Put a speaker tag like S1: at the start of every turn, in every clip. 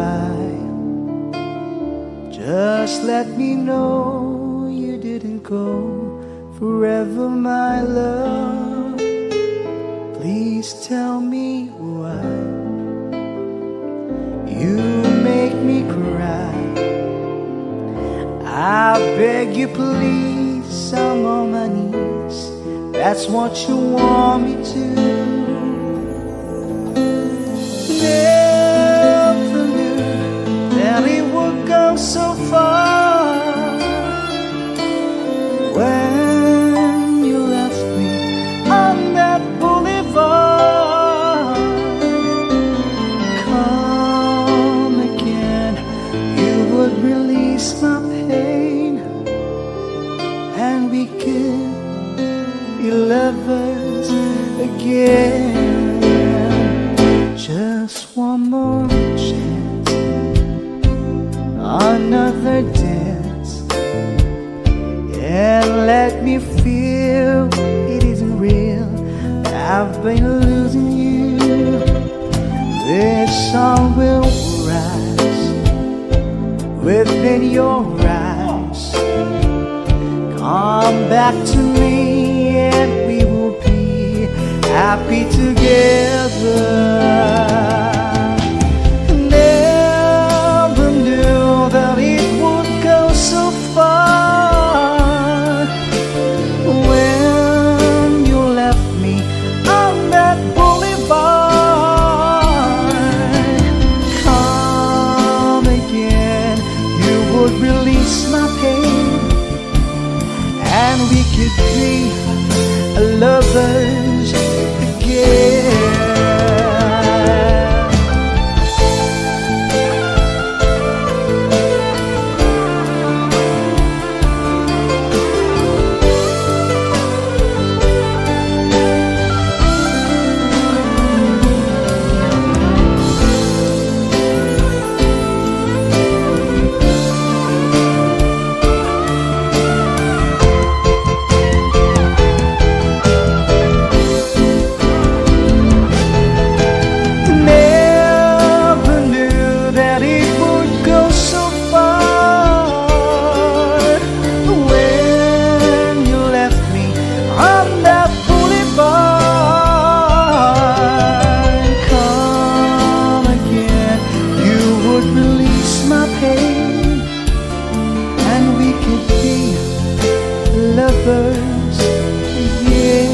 S1: goodbye. Just let me know you didn't go forever, my love. Please tell me why you make me cry. I beg you please, I'm on my knees. That's what you want me to. Never knew that it would go so far. When you left me on that boulevard, come again, you would release my pain, and we could be lovers again. Just one more chance, another dance, and let me feel it isn't real. I've been losing you. This song will rise within your eyes. Come back to me and we will be happy together. Never knew that it would go so far. When you left me on that boulevard, come again, you would release my pain, and we could be lovers again. Lovers again.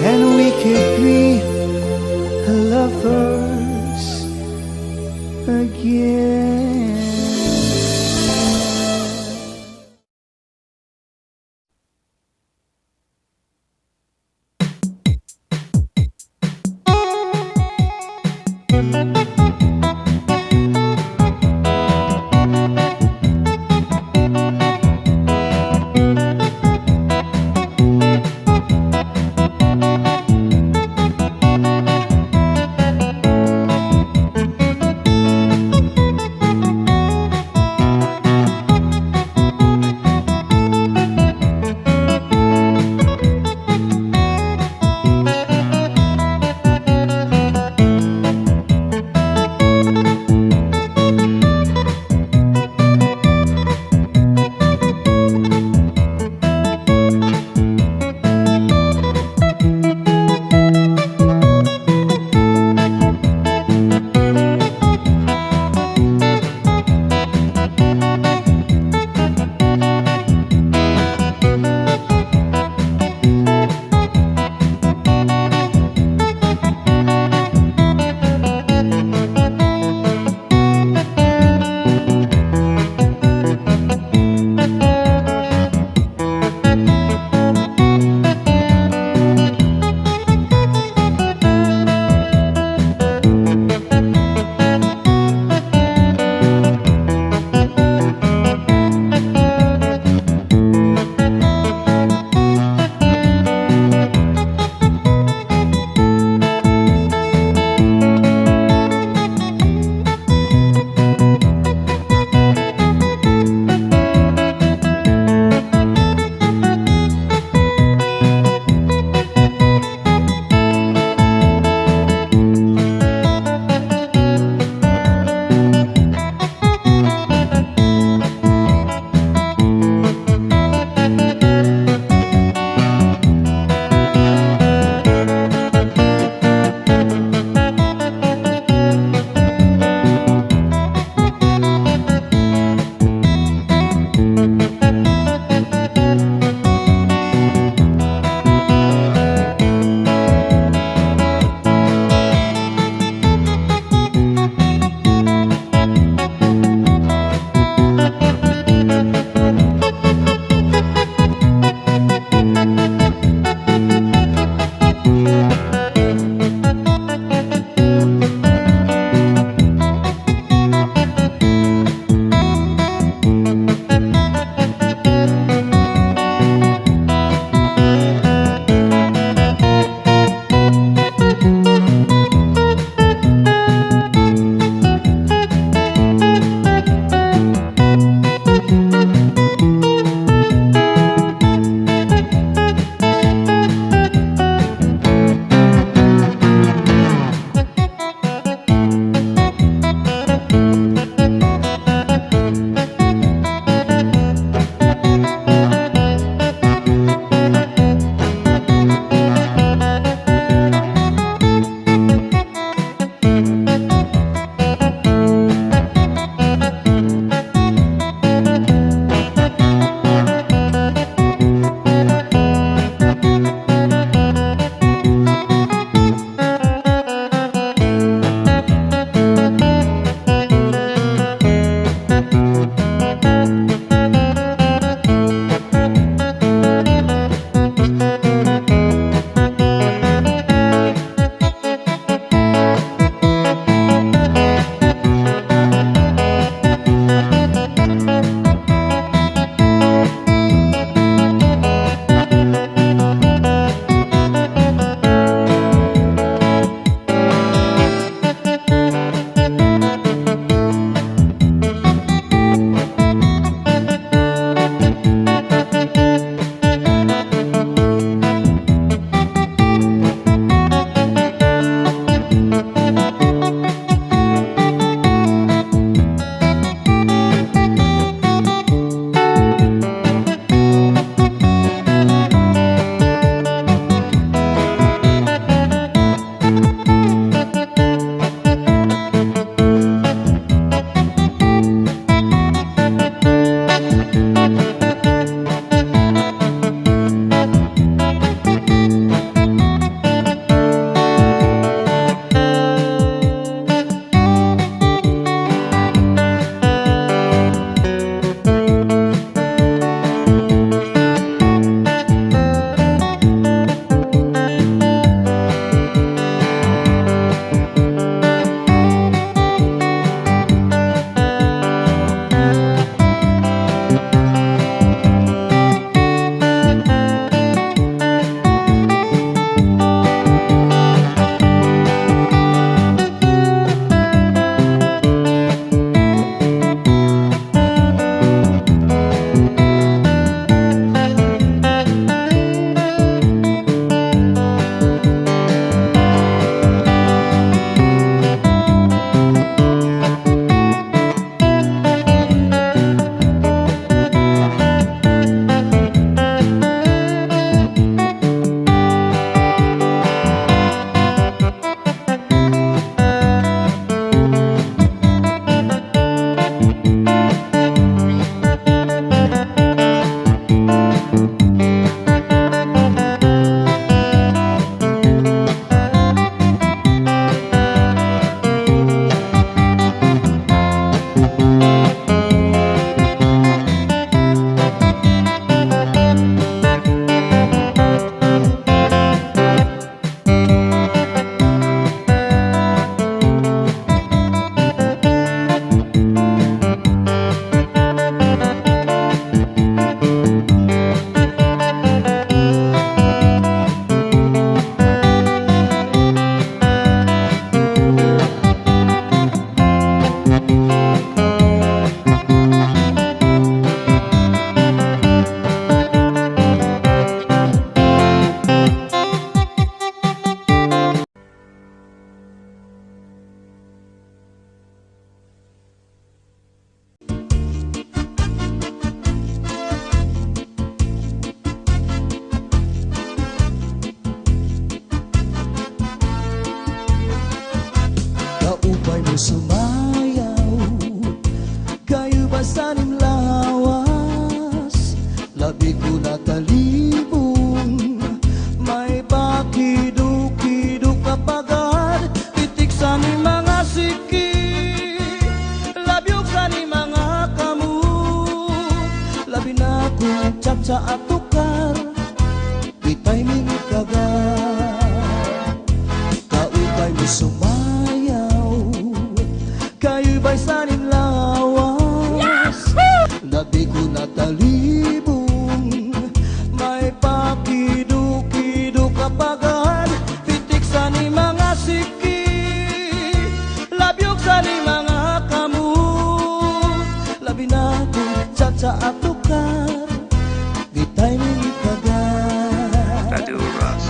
S1: And we could be lovers again.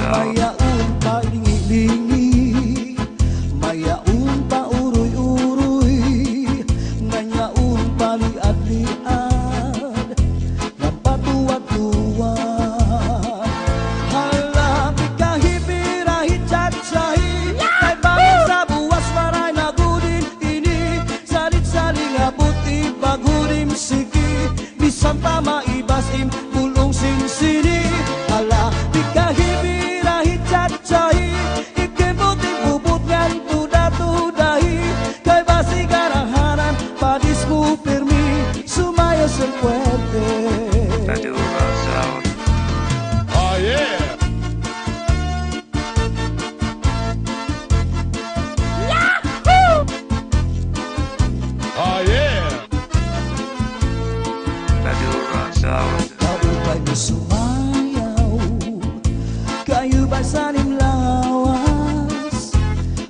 S1: mayaon palingi-lingi, mayaon pa uroy-uroy, nganyaon paliad-liad, ng patuwad-tuwad. Hala, pikahipirahit chat-sahi, kay bangin sa buwas maray nagudin ini, salit-saling abuti bagudim siki, bisan pa maibasim pulong sinsini. Hala, pikahipirahit chat-sahi, ikibuting bubut ngan tuda-tudahi, kay basi garahanan padis mo pirmi, sumayo sa puwerte.
S2: Oh yeah! Oh yeah!
S1: Kaupay mo sumayaw, kayo ba sanim lawas,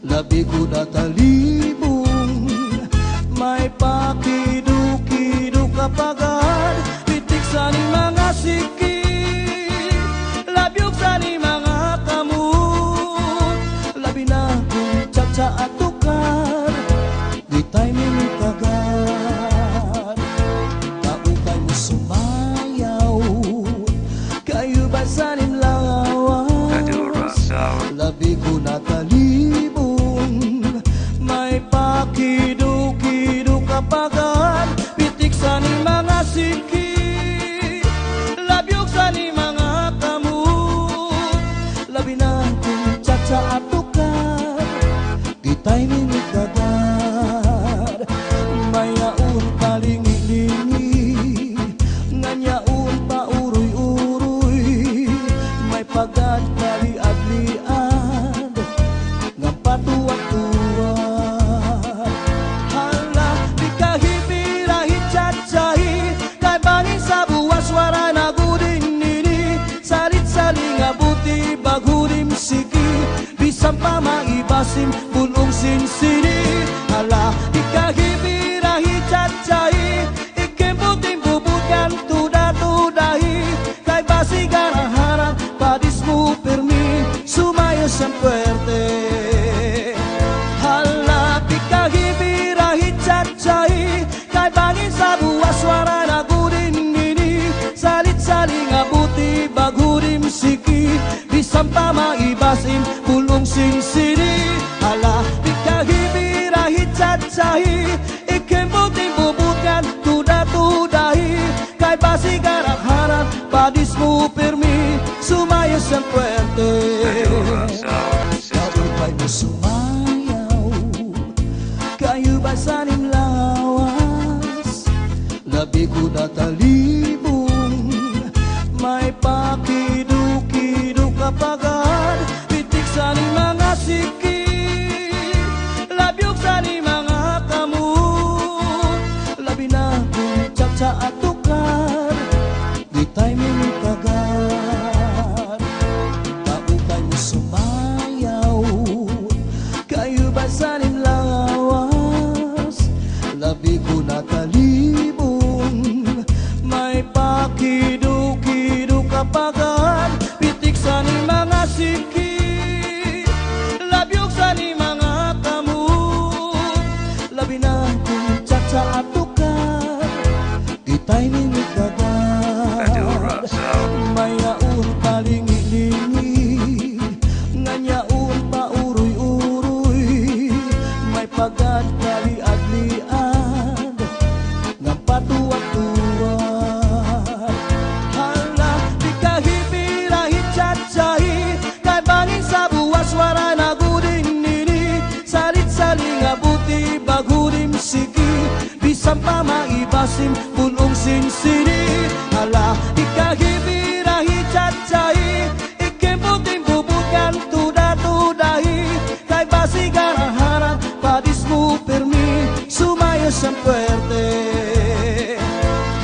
S1: labi ko na talibong, may pakidu-kidu kapagad, pitik sa ni mga siki, labyog sa ni mga kamot, labi na kung tsa-tsa at tukar, di tayo minitagad. Kaupay mo sumayaw, kayo ba sanim lawas, labi ko na talibong, may pakidu-kidu kapagad, pitik sa ni mga siki, labyog sa ni mga kamot, labi na kung tsa-tsa at tukar, di tayo minitagad. Mayaon palingi-lingi, nganyaon pa uroy-uroy, may pagad paliad-liad, ng patuwad-tuwad. Hala, pikahipirahit chat-sahi, kay bangin sa buwas wara nagudin nini, salit-saling abuti bagudim siki, bisan pa maibasim pulong sinsini. Hala, pikahipirahit chat-sahi, ikibuting bubutkan tuda-tudahi, kay basi garahanan padis mo pirmi, sumayo sa puwerte. Hala, pikahipirahit chat-sahi, kay bangin sa buwas wara nagudin nini, salit-saling abuti bagudim siki, bisan pa maibasim pulong sinsini. Hala, pikahipirahit chat-sahi, ikibuting bubutkan tuda-tudahi, kay basi garahanan padis mo pirmi, sumayo sa puwerte. Kaupay mo sumayaw, kayo ba sanim lawas, labi ko na talibong, may pakidu-kidu kapagad, pitik sa ni mga siki, labyog sa ni mga kamot, labi na kung tsa-tsa at tukar, di tayo minitagad. Kaupay mo sumayaw, kayo ba sanim lawas, labi ko na talibong, may pakidu-kidu kapagad, pitik sa ni mga siki, labyog sa ni mga kamot, labi na kung tsa-tsa at tukar, di tayo minitagad. Mayaon palingi-lingi, nganyaon pa uroy-uroy, may pagad paliad-liad, ng patuwad-tuwad. Hala, pikahipirahit chat-sahi, kay bangin sa buwas wara nagudin nini, salit-saling abuti bagudim siki, bisan pa maibasim pulong sinsini. Hala, pikahipirahit chat-sahi, ikibuting bubutkan tuda-tudahi, kay basi garahanan padis mo pirmi, sumayo sa puwerte.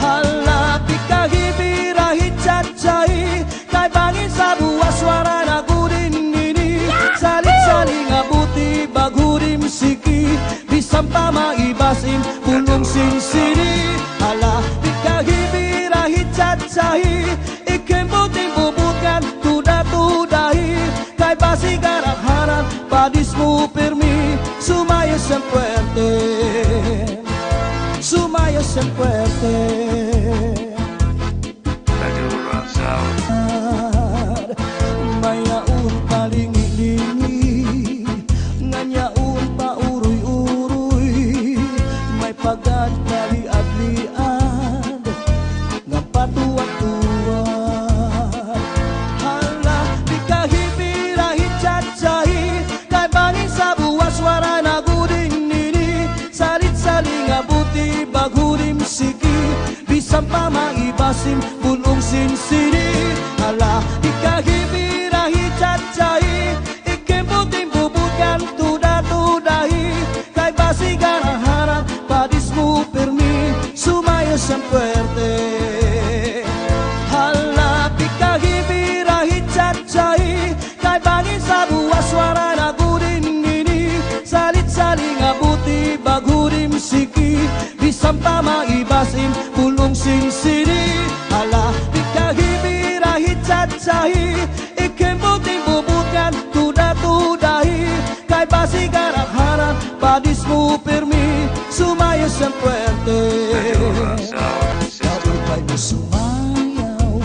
S1: Hala, pikahipirahit chat-sahi, kay bangin sa buwas wara nagudin nini, salit-saling abuti bagudim siki, bisan pa maibasim pulong sinsini. Hala, pikahipirahit chat-sahi, ikibuting bubutkan tuda-tudahi, basi garang-harang, padismu permi, sumayos en fuerte, sumayos en fuerte. Mayaun palingi-lingi, nganyaun pa uruy-uruy, may pagad kali-adlian, ng patuwat-tuwat. Hala, di kahipirahit chat-chahi, kay bangin sa buwas wara na guding nini, salit-saling abuti bagurim siki, bisang pa maibasim bulong sinsini. Hala, di kahipirahit chat-chahi, ikimbuting bubutkan tuda-tudahi, kay basi garang-harang, padismu permi, sumayos en fuerte. Hala, di kahipirahit chat-chahi, kay bangin sa buwas wara na gudin nini, salit-saling abuti bagurim siki, bisang pa maibasim bulong sinsini. Hala, di kahipirahit chat-chahi, ikimbuting bubutkan tuda-tudahi, kay basi garang-harang, padismu permi, sumayos en fuerte. Kapag kayo sumayaw,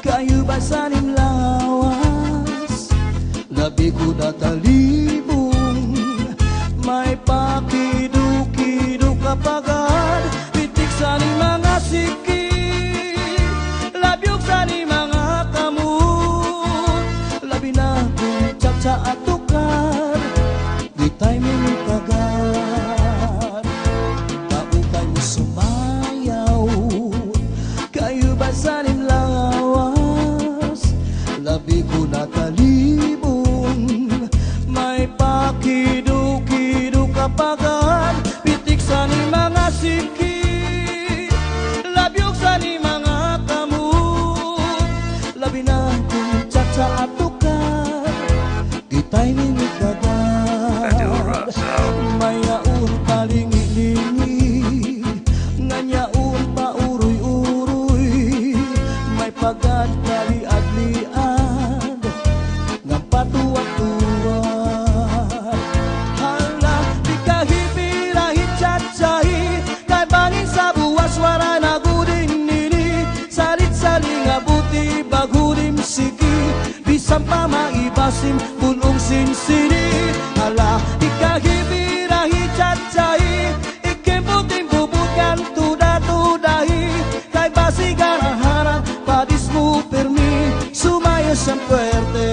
S1: kayo ba sanim lawas, labi ko na talibong, may pakidu-kidu kapagad, pitik sa ni mga siki, labyog sa ni mga kamot, labi na kung tsak-tsa at tukar, di tayo minitagat. Tao kayo sumayaw, kayo ba sanim lawas, labi ko na talibong, may pakidu-kidu kapagad, pitik sa ni mga siki, labyog sa ni mga kamot, labi na kung tsak-tsa at tukar, di tayo minitagat. Mayaun palingi-lingi, nganyaun pa uruy-uruy, may pagad kali-adlian, ng patuwat-tuwat. Hala, di kahipirahit chat-chahi, kay bangin sa buwas wara na guding nini, salit-saling abuti bagurim siki, bisang pa maibasim bulong sinsini. Hala, di kahipirahit chat-chahi, ikimbuting bubutkan tuda-tudahi, kay basi garang-harang, padismu permi, sumayos en fuerte.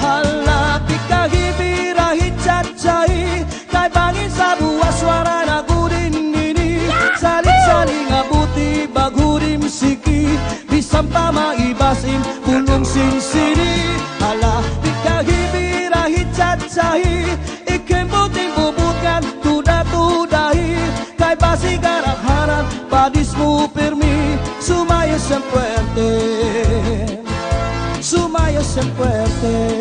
S1: Hala, di kahipirahit chat-chahi, kay bangin sa buwas wara na gudin nini, salit-saling abuti bagurim siki, bisang pa maibasim bulong sinsini. Hala, di kahipirahit chat-chahi, ikimbuting bubutkan tuda-tudahi, kay basi garang-harang, padismu permi, sumayos en fuerte, sumayos en fuerte.